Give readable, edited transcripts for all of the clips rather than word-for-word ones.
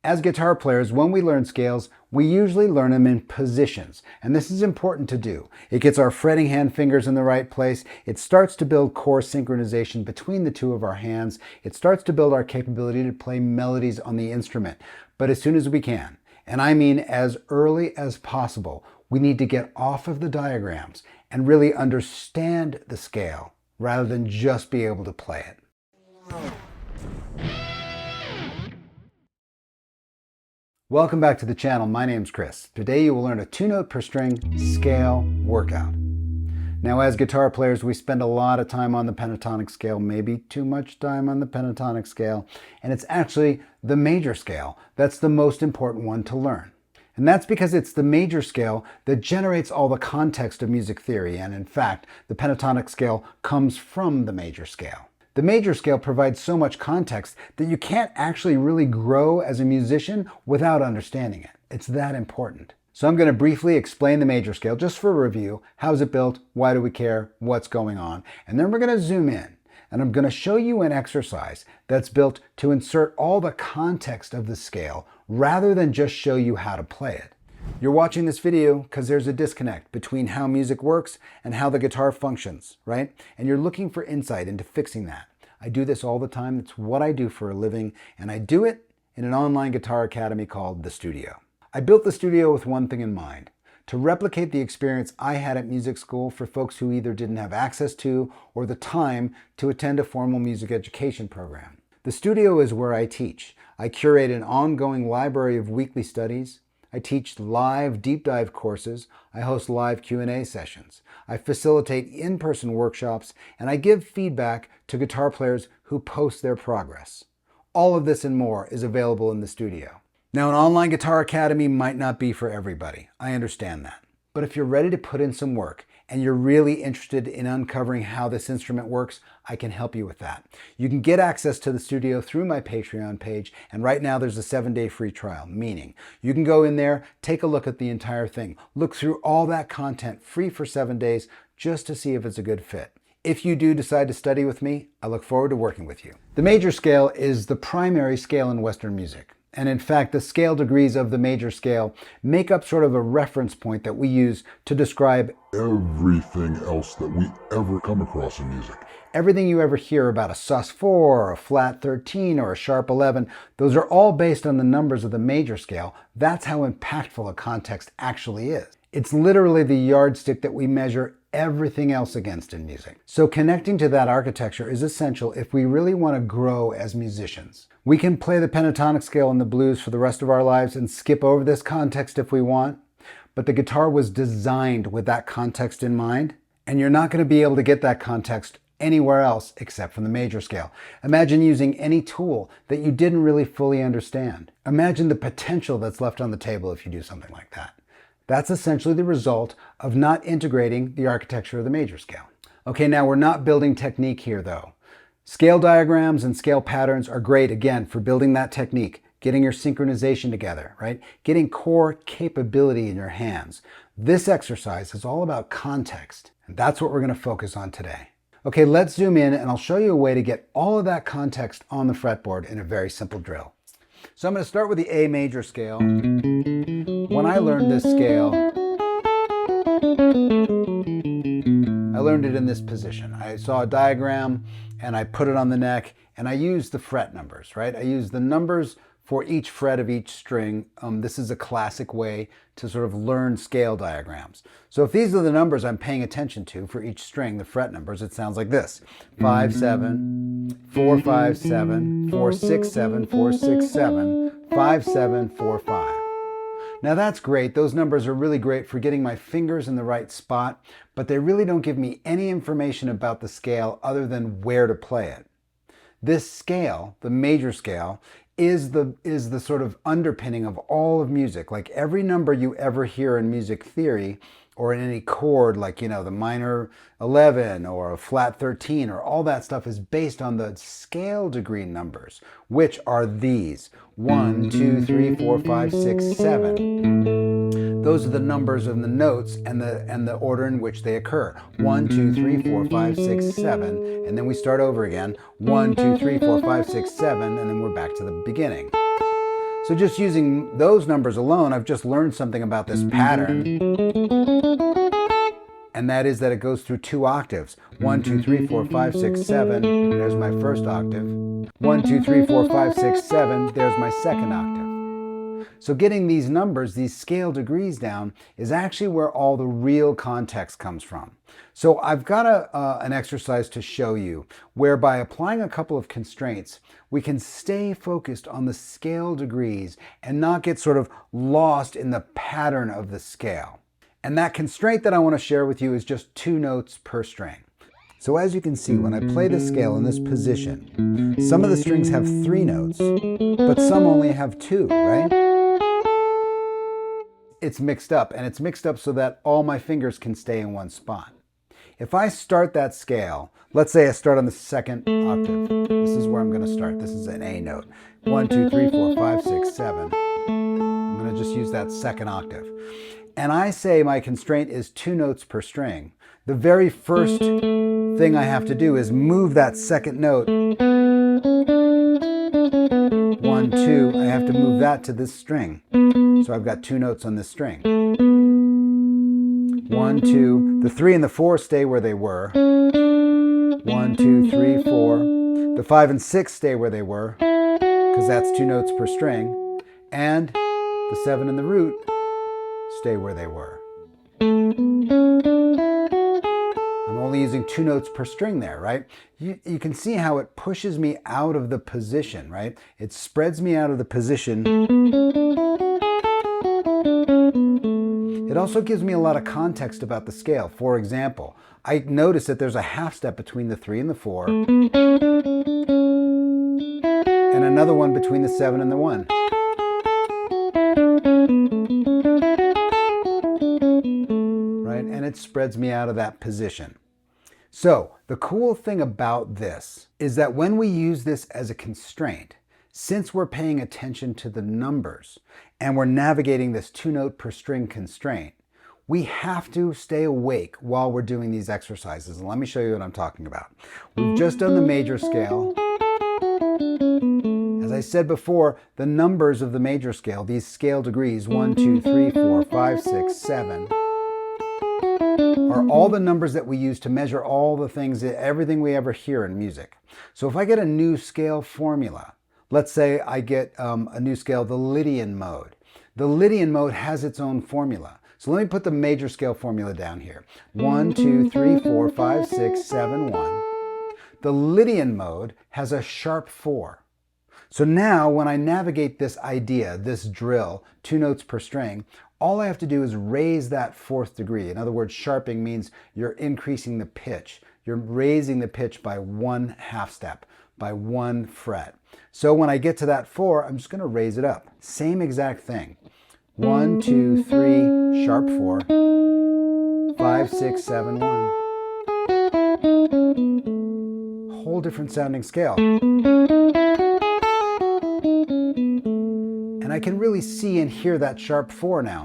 As guitar players, when we learn scales, we usually learn them in positions, and this is important to do. It gets our fretting hand fingers in the right place. It starts to build core synchronization between the two of our hands. It starts to build our capability to play melodies on the instrument. But as soon as we can, and I mean as early as possible, we need to get off of the diagrams and really understand the scale rather than just be able to play it. Welcome back to the channel. My name's Chris. Today you will learn a 2-note per string scale workout. Now, as guitar players, we spend a lot of time on the pentatonic scale, maybe too much time on the pentatonic scale, and it's actually the major scale that's the most important one to learn. And that's because it's the major scale that generates all the context of music theory, and in fact, the pentatonic scale comes from the major scale. The major scale provides so much context that you can't actually really grow as a musician without understanding it. It's that important. So I'm going to briefly explain the major scale just for a review. How's it built? Why do we care? What's going on? And then we're going to zoom in and I'm going to show you an exercise that's built to insert all the context of the scale rather than just show you how to play it. You're watching this video because there's a disconnect between how music works and how the guitar functions, right? And you're looking for insight into fixing that. I do this all the time. It's what I do for a living, and I do it in an online guitar academy called The Studio. I built The Studio with one thing in mind: to replicate the experience I had at music school for folks who either didn't have access to or the time to attend a formal music education program. The Studio is where I teach. I curate an ongoing library of weekly studies. I teach live deep dive courses, I host live Q&A sessions, I facilitate in-person workshops, and I give feedback to guitar players who post their progress. All of this and more is available in the Studio. Now, an online guitar academy might not be for everybody. I understand that. But if you're ready to put in some work and you're really interested in uncovering how this instrument works, I can help you with that. You can get access to the Studio through my Patreon page, and right now there's a 7-day free trial, meaning you can go in there, take a look at the entire thing, look through all that content free for 7 days just to see if it's a good fit. If you do decide to study with me, I look forward to working with you. The major scale is the primary scale in Western music. And in fact, the scale degrees of the major scale make up sort of a reference point that we use to describe everything else that we ever come across in music. Everything you ever hear about a sus4 or a flat 13 or a sharp 11, those are all based on the numbers of the major scale. That's how impactful a context actually is. It's literally the yardstick that we measure everything else against in music. So connecting to that architecture is essential if we really want to grow as musicians. We can play the pentatonic scale in the blues for the rest of our lives and skip over this context if we want, but the guitar was designed with that context in mind, and you're not going to be able to get that context anywhere else except from the major scale. Imagine using any tool that you didn't really fully understand. Imagine the potential that's left on the table if you do something like that. That's essentially the result of not integrating the architecture of the major scale. Okay, now we're not building technique here though. Scale diagrams and scale patterns are great, again, for building that technique, getting your synchronization together, right? Getting core capability in your hands. This exercise is all about context, and that's what we're going to focus on today. Okay, let's zoom in and I'll show you a way to get all of that context on the fretboard in a very simple drill. So I'm going to start with the A major scale. When I learned this scale, I learned it in this position. I saw a diagram and I put it on the neck and I used the fret numbers, right? I used the numbers for each fret of each string. This is a classic way to sort of learn scale diagrams. So if these are the numbers I'm paying attention to for each string, the fret numbers, it sounds like this: 5, 7, 4, 5, 7, 4, 6, 7, 4, 6, 7, 5, 7, 4, 5. Now that's great. Those numbers are really great for getting my fingers in the right spot, but they really don't give me any information about the scale other than where to play it. This scale, the major scale, is the sort of underpinning of all of music. Like every number you ever hear in music theory or in any chord, like, you know, the minor 11 or a flat 13 or all that stuff is based on the scale degree numbers, which are these: 1, 2, 3, 4, 5, 6, 7. Those are the numbers of the notes and the order in which they occur. 1, 2, 3, 4, 5, 6, 7, and then we start over again. 1, 2, 3, 4, 5, 6, 7, and then we're back to the beginning. So just using those numbers alone, I've just learned something about this pattern. And that is that it goes through 2 octaves. 1, 2, 3, 4, 5, 6, 7. There's my first octave. 1, 2, 3, 4, 5, 6, 7. There's my second octave. So getting these numbers, these scale degrees down, is actually where all the real context comes from. So I've got an exercise to show you where by applying a couple of constraints, we can stay focused on the scale degrees and not get sort of lost in the pattern of the scale. And that constraint that I want to share with you is just 2 notes per string. So as you can see, when I play the scale in this position, some of the strings have 3 notes, but some only have 2, right? It's mixed up, and it's mixed up so that all my fingers can stay in one spot. If I start that scale, let's say I start on the second octave. This is where I'm going to start. This is an A note. 1, 2, 3, 4, 5, 6, 7. I'm going to just use that second octave. And I say my constraint is 2 notes per string. The very first thing I have to do is move that second note. 1, 2, I have to move that to this string. So I've got 2 notes on this string. 1, 2, the 3 and the 4 stay where they were. 1, 2, 3, 4. The 5 and 6 stay where they were, because that's 2 notes per string. And the 7 and the root stay where they were. I'm only using 2 notes per string there, right? You can see how it pushes me out of the position, right? It spreads me out of the position. It also gives me a lot of context about the scale. For example, I notice that there's a half step between the 3 and the 4, and another one between the 7 and the 1. Right? And it spreads me out of that position. So the cool thing about this is that when we use this as a constraint, since we're paying attention to the numbers and we're navigating this 2 note per string constraint, we have to stay awake while we're doing these exercises. And let me show you what I'm talking about. We've just done the major scale. As I said before, the numbers of the major scale, these scale degrees, 1, 2, 3, 4, 5, 6, 7, are all the numbers that we use to measure all the things, everything we ever hear in music. So if I get a new scale formula, let's say I get a new scale, the Lydian mode. The Lydian mode has its own formula. So let me put the major scale formula down here. 1, 2, 3, 4, 5, 6, 7, 1. The Lydian mode has a sharp 4. So now when I navigate this idea, this drill, 2 notes per string, all I have to do is raise that 4th degree. In other words, sharping means you're increasing the pitch. You're raising the pitch by 1 half step, by 1 fret. So when I get to that 4, I'm just going to raise it up. Same exact thing. 1, 2, 3, sharp 4, 5, 6, 7, 1. Whole different sounding scale. And I can really see and hear that sharp 4 now.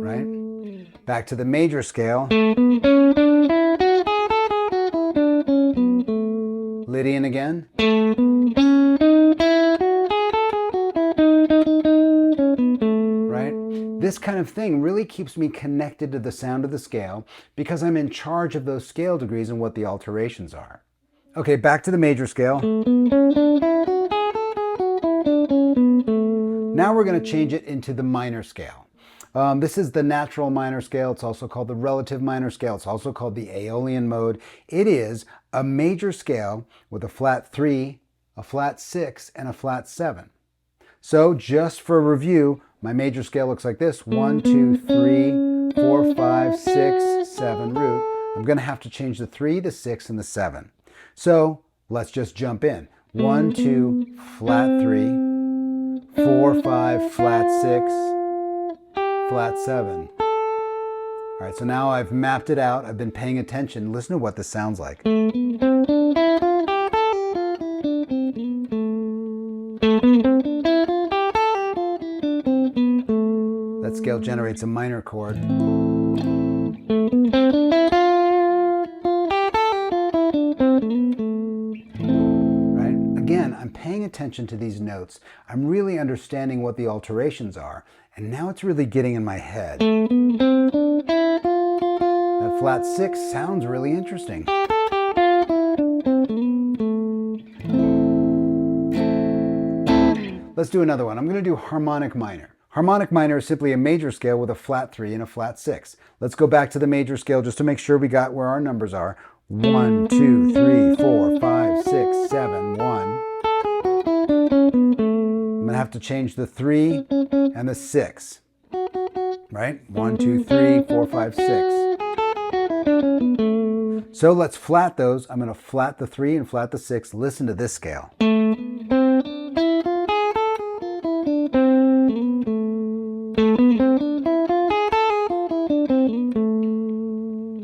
Right? Back to the major scale. Lydian again. This kind of thing really keeps me connected to the sound of the scale because I'm in charge of those scale degrees and what the alterations are. Okay, back to the major scale. Now we're going to change it into the minor scale. This is the natural minor scale. It's also called the relative minor scale. It's also called the Aeolian mode. It is a major scale with a flat 3, a flat 6, and a flat 7. So just for review, my major scale looks like this. 1, 2, 3, 4, 5, 6, 7 root. I'm going to have to change the 3, the 6, and the 7. So let's just jump in. 1, 2, flat 3, 4, 5, flat 6, flat 7. All right, so now I've mapped it out. I've been paying attention. Listen to what this sounds like. That scale generates a minor chord. attention to these notes, I'm really understanding what the alterations are, and now it's really getting in my head. That flat 6 sounds really interesting. Let's do another one. I'm going to do harmonic minor. Harmonic minor is simply a major scale with a flat 3 and a flat 6. Let's go back to the major scale just to make sure we got where our numbers are. 1, 2, 3, 4, 5, 6, 7, 1. I'm going to have to change the 3 and the 6. Right? 1, 2, 3, 4, 5, 6. So let's flat those. I'm going to flat the 3 and flat the 6. Listen to this scale.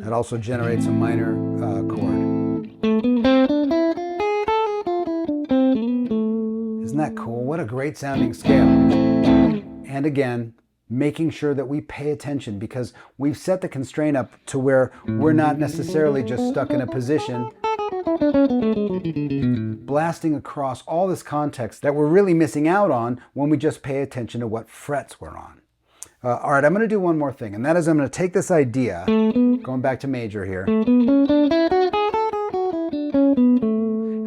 It also generates a minor chord. Isn't that cool? What a great sounding scale. And again, making sure that we pay attention, because we've set the constraint up to where we're not necessarily just stuck in a position blasting across all this context that we're really missing out on when we just pay attention to what frets we're on. All right, I'm going to do one more thing, and that is I'm going to take this idea, going back to major here,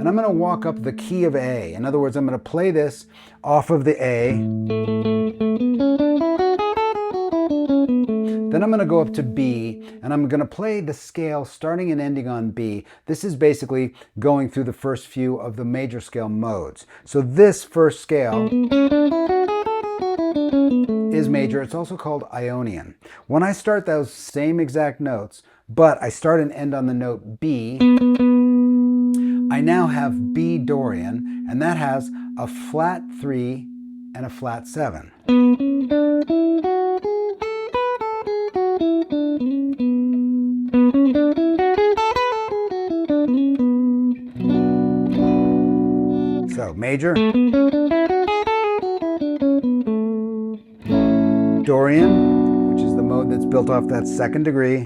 and I'm going to walk up the key of A. In other words, I'm going to play this off of the A. Then I'm going to go up to B, and I'm going to play the scale starting and ending on B. This is basically going through the first few of the major scale modes. So this first scale is major. It's also called Ionian. When I start those same exact notes, but I start and end on the note B, I now have B Dorian, and that has a flat 3 and a flat 7. So major, Dorian, which is the mode that's built off that second degree,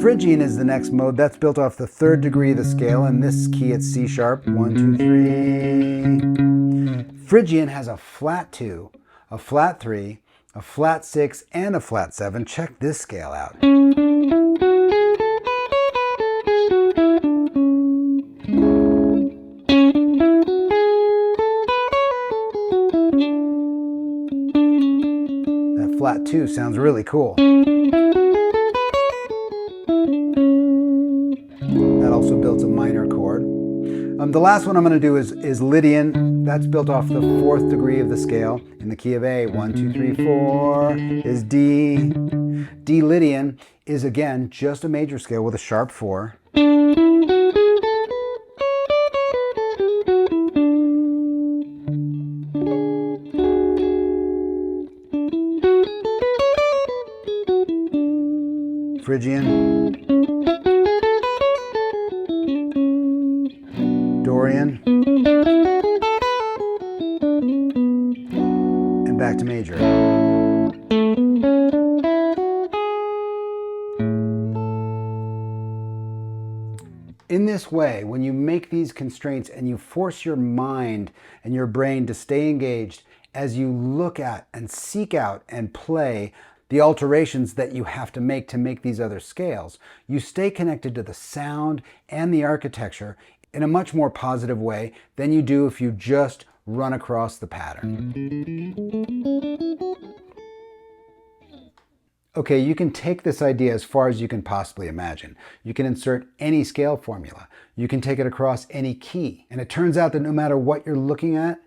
Phrygian is the next mode. That's built off the third degree of the scale. In this key, it's C sharp. 1, 2, 3. Phrygian has a flat 2, a flat 3, a flat 6, and a flat 7. Check this scale out. That flat 2 sounds really cool. That also builds a minor chord. The last one I'm going to do is Lydian. That's built off the fourth degree of the scale in the key of A. 1, 2, 3, 4 is D. D Lydian is again just a major scale with a sharp 4. Phrygian, Dorian, and back to major. In this way, when you make these constraints and you force your mind and your brain to stay engaged as you look at and seek out and play the alterations that you have to make these other scales, you stay connected to the sound and the architecture in a much more positive way than you do if you just run across the pattern. Okay, you can take this idea as far as you can possibly imagine. You can insert any scale formula. You can take it across any key. And it turns out that no matter what you're looking at,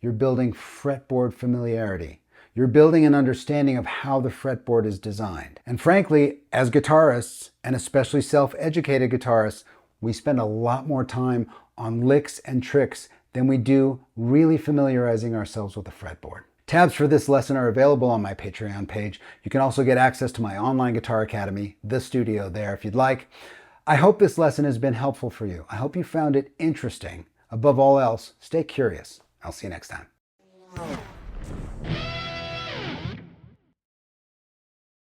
you're building fretboard familiarity. You're building an understanding of how the fretboard is designed. And frankly, as guitarists, and especially self-educated guitarists, we spend a lot more time on licks and tricks than we do really familiarizing ourselves with the fretboard. Tabs for this lesson are available on my Patreon page. You can also get access to my online guitar academy, The Studio, there if you'd like. I hope this lesson has been helpful for you. I hope you found it interesting. Above all else, stay curious. I'll see you next time.